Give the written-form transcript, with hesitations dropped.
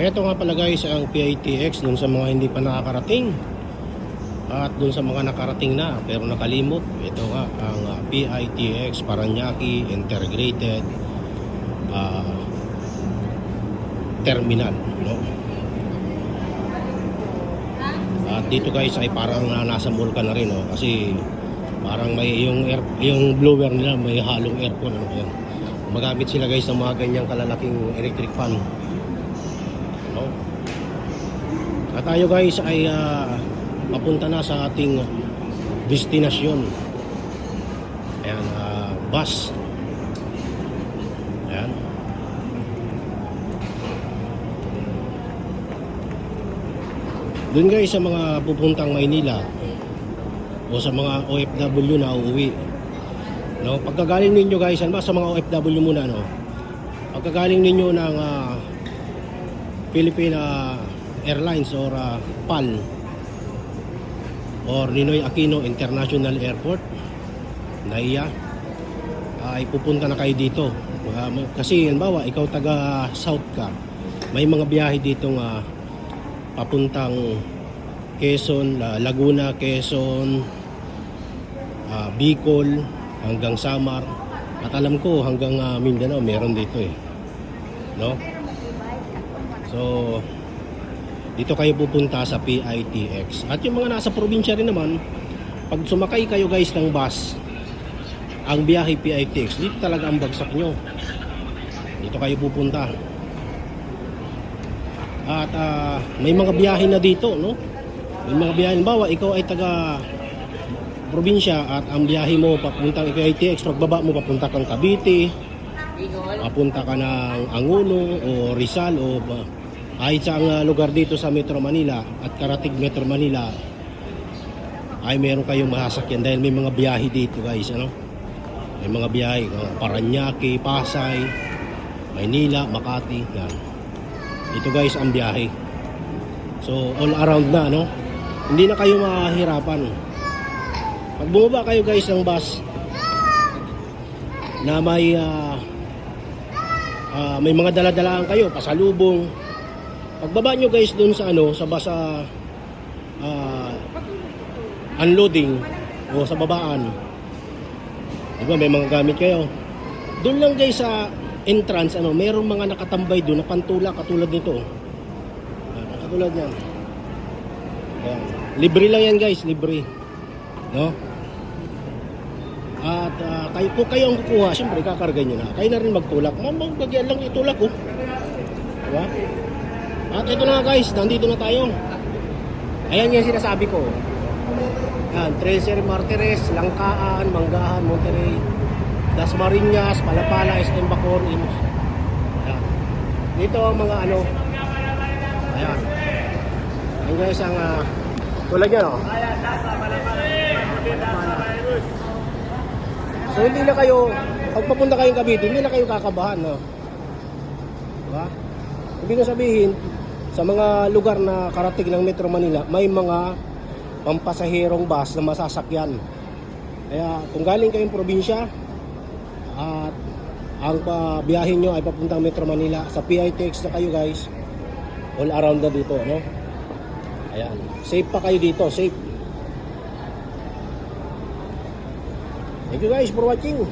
Ito nga pala guys ang PITX dun sa mga hindi pa nakakarating at dun sa mga nakarating na pero nakalimot. Ito nga ang PITX Parañaque Integrated Terminal, no? At dito guys ay parang nasa mall ka na rin, no? Kasi parang may yung blower nila may halong aircon, ano yan. Magamit sila guys ng mga ganyang kalalaking electric fan, no? At tayo guys ay papunta na sa ating destinasyon. Ayan, bus. Ayan. Doon guys sa mga pupuntang Maynila o sa mga OFW na uuwi, no? Pagkagaling ninyo guys, ano ba sa mga OFW muna, no? Pagkagaling ninyo ng Philippine Airlines or PAL or Ninoy Aquino International Airport, NAIA, ay pupunta na kayo dito. Kasi halimbawa ikaw taga South ka, may mga biyahe ditong papuntang Quezon, Laguna, Quezon, Bicol hanggang Samar, at alam ko hanggang Mindanao meron dito, no? So dito kayo pupunta sa PITX. At yung mga nasa probinsya rin naman, pag sumakay kayo guys ng bus, ang biyahe PITX, dito talaga ang bagsak nyo. Dito kayo pupunta. At may mga biyahe na dito, no? May mga biyahe, bawa ikaw ay taga probinsya at ang biyahe mo papuntang PITX, pagbaba mo papunta kang Cavite, papunta ka ng Angulo o Rizal o kahit sa lugar dito sa Metro Manila at karatig Metro Manila, ay meron kayong masasakyan dahil may mga biyahe dito guys, ano? May mga biyahe, Parañaque, Pasay, Maynila, Makati, yan. Ito guys ang biyahe. So all around na, no? Hindi na kayo mahihirapan. Pag bumaba kayo guys ng bus na may mga dala-dalaan kayo, pasalubong, pagbaba nyo guys dun sa sa bus unloading o sa babaan, diba may mga gamit kayo doon lang guys sa entrance, mayroong mga nakatambay doon na pantulak katulad nito, katulad yan. Ayan. Libre lang yan guys, libre, no? At kung kayo ang kukuha, siyempre kakarga nyo na, kayo na rin magtulak, magbagyan lang itulak, diba? At ito na guys, nandito na tayo. Ayan yung sinasabi ko. Yan, Trecer Martires, Langkaan, Manggahan, Monterrey, Dasmariñas, Palapala, SM Bacor, Imus. Ayan. Dito ang mga ayan. Ayan guys ang tulad yan, no? So hindi na kayo, pag papunta kayong Cavite, hindi na kayo kakabahan, no? Diba? Ibig ko sabihin, sa mga lugar na karating ng Metro Manila, may mga pampasahirong bus na masasakyan. Kaya kung galing kayong probinsya at ang biyahe nyo ay papuntang Metro Manila, sa PITX na kayo guys, all around na dito, no? Ayan, safe pa kayo dito, safe. Thank you guys for watching.